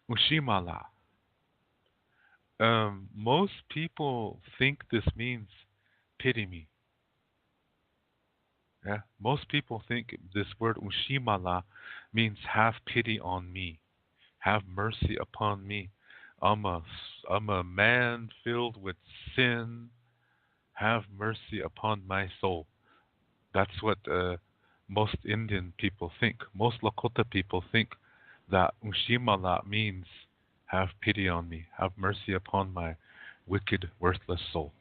Unsimala. Most people think this means pity me. Yeah, most people think this word Unsimala means have pity on me, have mercy upon me. I'm a, I'm a man filled with sin. Have mercy upon my soul. That's what most Indian people think. Most Lakota people think that Unshimala means have pity on me, have mercy upon my wicked, worthless soul.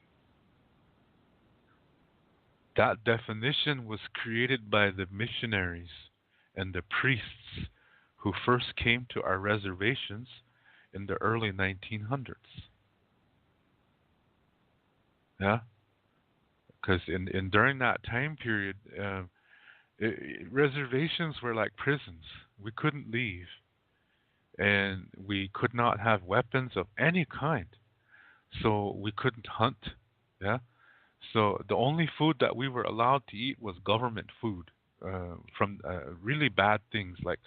That definition was created by the missionaries and the priests who first came to our reservations in the early 1900s. Yeah, because in during that time period, reservations were like prisons. We couldn't leave, and we could not have weapons of any kind. So we couldn't hunt. Yeah. So the only food that we were allowed to eat was government food, from really bad things like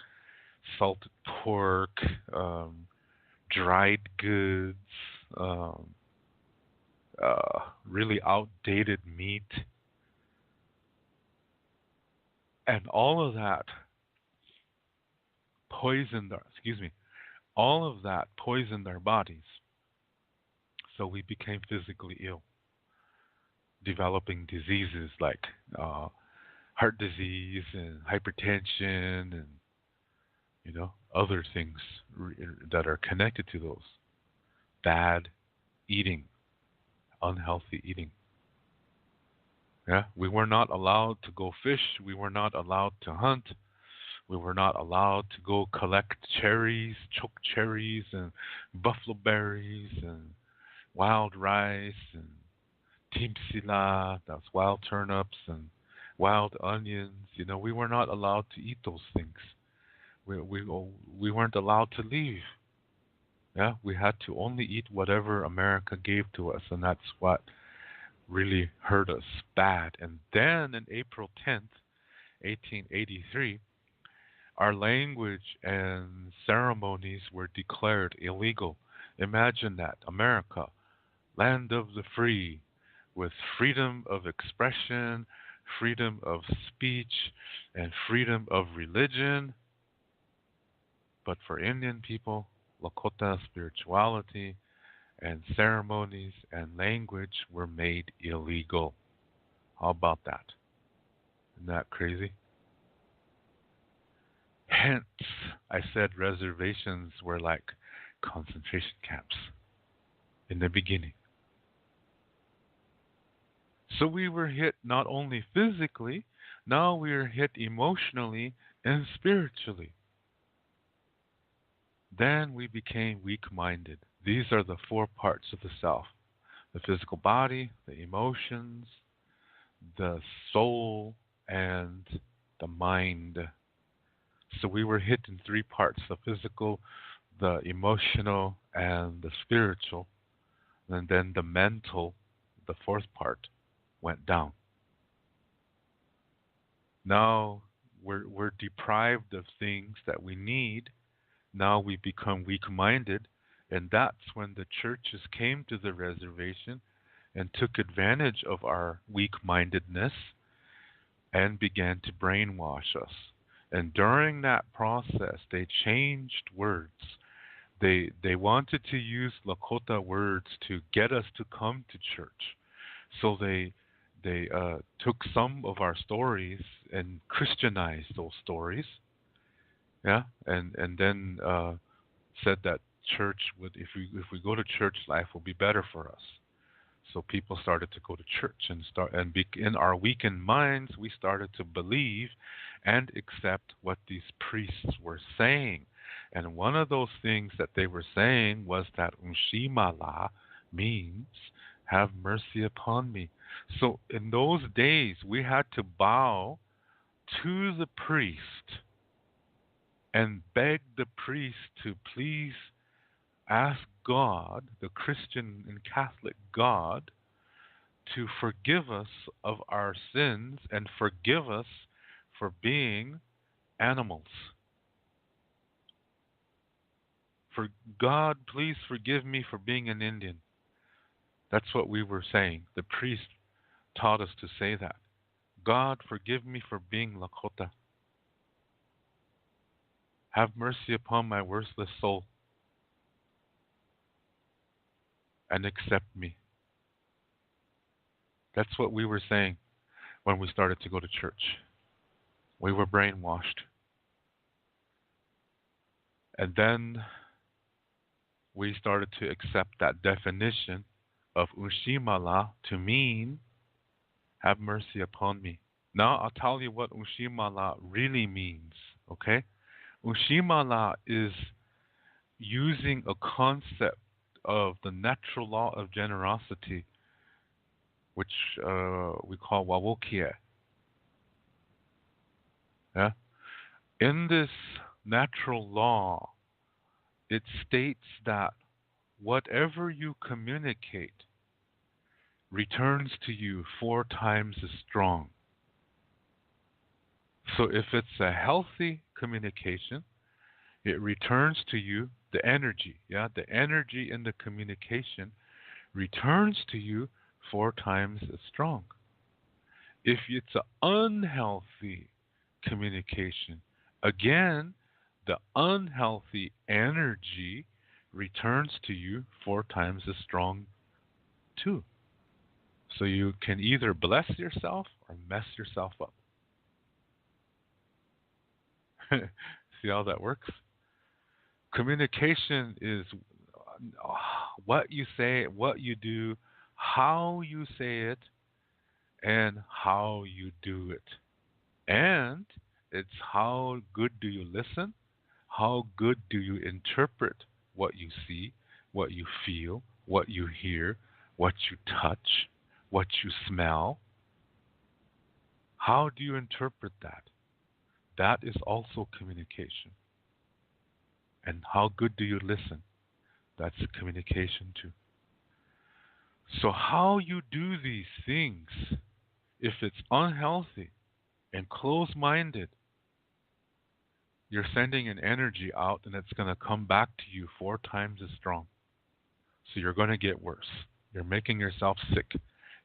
salted pork, um, dried goods, um, really outdated meat, and all of that poisoned our. Excuse me. All of that poisoned our bodies. So we became physically ill, developing diseases like uh, heart disease and hypertension and other things that are connected to those bad eating, unhealthy eating. Yeah, we were not allowed to go fish. We were not allowed to hunt. We were not allowed to go collect cherries, choke cherries, and buffalo berries, and wild rice, and timsila, that's wild turnips, and wild onions. We were not allowed to eat those things. We weren't allowed to leave. Yeah, we had to only eat whatever America gave to us, and that's what really hurt us bad. And then in April 10th, 1883, our language and ceremonies were declared illegal. Imagine that. America, land of the free, with freedom of expression, freedom of speech, and freedom of religion. But for Indian people, Lakota spirituality and ceremonies and language were made illegal. How about that? Isn't that crazy? Hence, I said reservations were like concentration camps in the beginning. So we were hit not only physically, now we are hit emotionally and spiritually. Then we became weak minded. These are the four parts of the self: the physical body, the emotions, the soul, and the mind. So we were hit in three parts: the physical, the emotional, and the spiritual. And then the mental, the fourth part, went down. Now we're deprived of things that we need. Now we become weak minded. And that's when the churches came to the reservation and took advantage of our weak mindedness and began to brainwash us. And during that process, they changed words. They wanted to use Lakota words to get us to come to church. So they took some of our stories and Christianized those stories, yeah, and then said that church would, if we go to church, life will be better for us. So people started to go to church and in our weakened minds, we started to believe and accept what these priests were saying. And one of those things that they were saying was that Unshimala means have mercy upon me. So in those days, we had to bow to the priest and beg the priest to please ask God, the Christian and Catholic God, to forgive us of our sins and forgive us for being animals. For God, please forgive me for being an Indian. That's what we were saying. The priest taught us to say that. God, forgive me for being Lakota. Have mercy upon my worthless soul and accept me. That's what we were saying when we started to go to church. We were brainwashed. And then we started to accept that definition of Unsimala to mean, have mercy upon me. Now I'll tell you what Unsimala really means, okay? Unsimala is using a concept of the natural law of generosity, which we call Wawokia. Yeah? In this natural law, it states that whatever you communicate returns to you 4 times as strong. So if it's a healthy communication, it returns to you the energy. Yeah, the energy in the communication returns to you 4 times as strong. If it's an unhealthy communication, again, the unhealthy energy returns to you 4 times as strong too. So you can either bless yourself or mess yourself up. See how that works? Communication is what you say, what you do, how you say it, and how you do it. And it's how good do you listen? How good do you interpret what you see, what you feel, what you hear, what you touch, what you smell? How do you interpret that? That is also communication. And how good do you listen? That's communication too. So, how you do these things, if it's unhealthy and close minded, you're sending an energy out and it's going to come back to you 4 times as strong. So, you're going to get worse. You're making yourself sick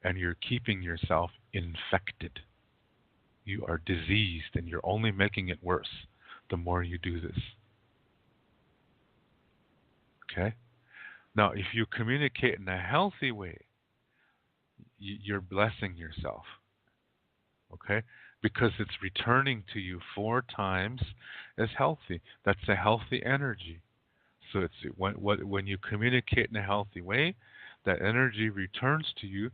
and you're keeping yourself infected. You are diseased and you're only making it worse the more you do this. Okay? Now, if you communicate in a healthy way, you're blessing yourself. Okay? Because it's returning to you 4 times as healthy. That's a healthy energy. So it's when you communicate in a healthy way, that energy returns to you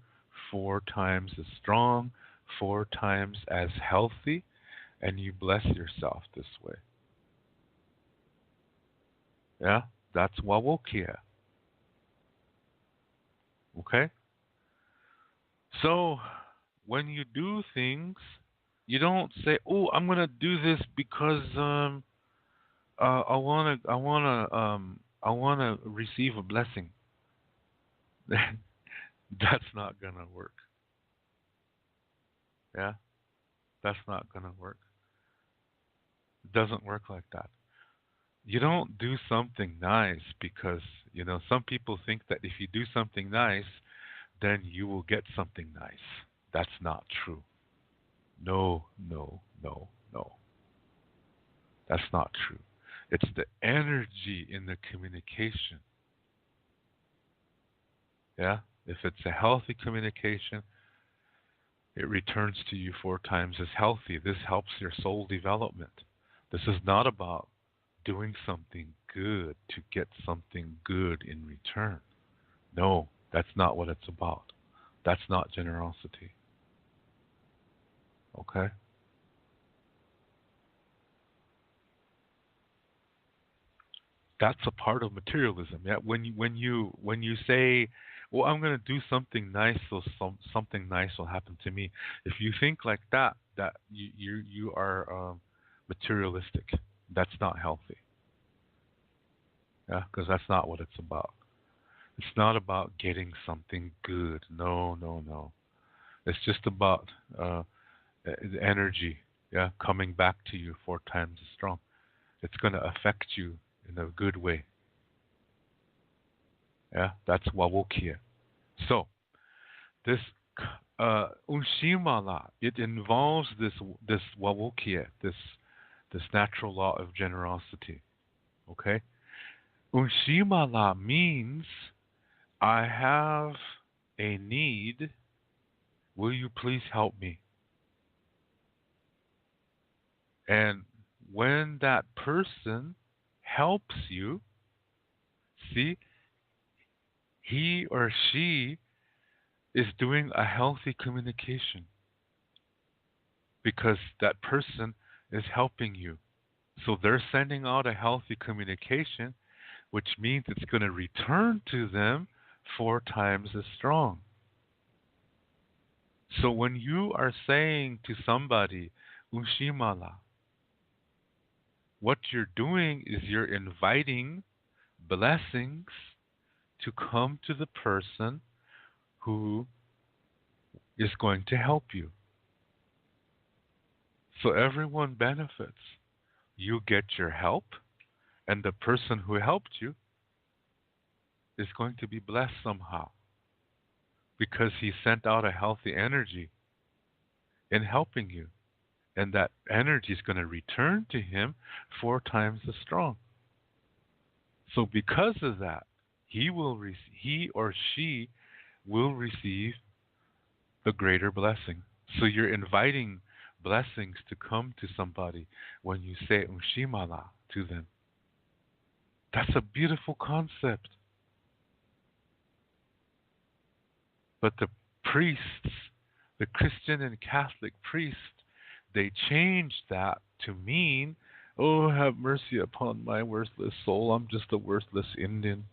4 times as strong, 4 times as healthy, and you bless yourself this way. Yeah? That's Wawokia. Okay? So, when you do things, you don't say, "Oh, I'm gonna do this because I wanna receive a blessing." That's not gonna work. Yeah, that's not gonna work. It doesn't work like that. You don't do something nice because some people think that if you do something nice, then you will get something nice. That's not true. No, no, no, no. That's not true. It's the energy in the communication. Yeah? If it's a healthy communication, it returns to you 4 times as healthy. This helps your soul development. This is not about doing something good to get something good in return. No, that's not what it's about. That's not generosity. Okay? That's a part of materialism. Yeah, when you say, "Well, I'm going to do something nice, so something nice will happen to me." If you think like that, you are materialistic. That's not healthy. Yeah, because that's not what it's about. It's not about getting something good. No, no, no. It's just about the energy. Yeah, coming back to you 4 times as strong. It's going to affect you in a good way. Yeah, that's Wawokia. So this Unsimala, it involves this Wawokia, this natural law of generosity. Okay, Unsimala means I have a need. Will you please help me? And when that person helps you, see, he or she is doing a healthy communication because that person is helping you. So they're sending out a healthy communication, which means it's going to return to them 4 times as strong. So when you are saying to somebody, Ushimala, what you're doing is you're inviting blessings to come to the person who is going to help you. So everyone benefits. You get your help, and the person who helped you is going to be blessed somehow because he sent out a healthy energy in helping you. And that energy is going to return to him 4 times as strong. So because of that, he or she will receive the greater blessing. So you're inviting blessings to come to somebody when you say Unshimala to them. That's a beautiful concept. But the priests, the Christian and Catholic priests, they changed that to mean, oh, have mercy upon my worthless soul. I'm just a worthless Indian.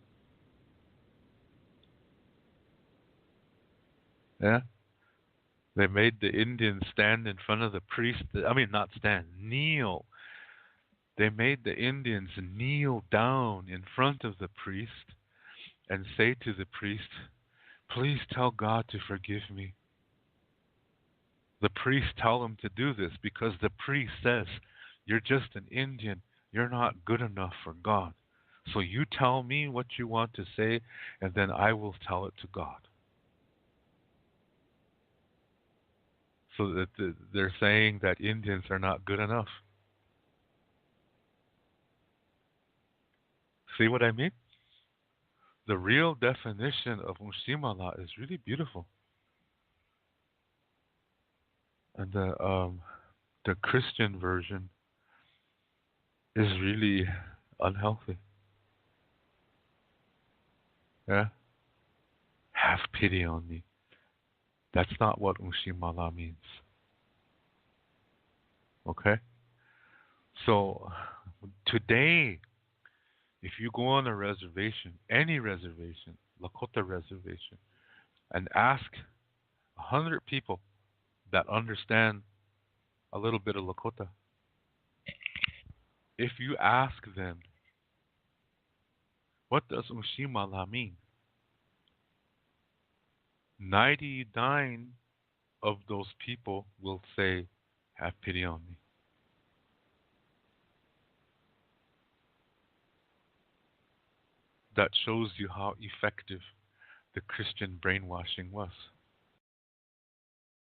Yeah? They made the Indians stand in front of the priest. I mean, not stand, kneel. They made the Indians kneel down in front of the priest and say to the priest, please tell God to forgive me. The priest tell him to do this because the priest says, you're just an Indian. You're not good enough for God. So you tell me what you want to say, and then I will tell it to God. So that they're saying that Indians are not good enough. See what I mean? The real definition of Unsimala is really beautiful. And the Christian version is really unhealthy. Yeah? Have pity on me. That's not what Unsimala means. Okay? So today, if you go on a reservation, any reservation, Lakota reservation, and ask 100 people that understand a little bit of Lakota, if you ask them, what does Unsimala mean? 99 of those people will say, have pity on me. That shows you how effective the Christian brainwashing was.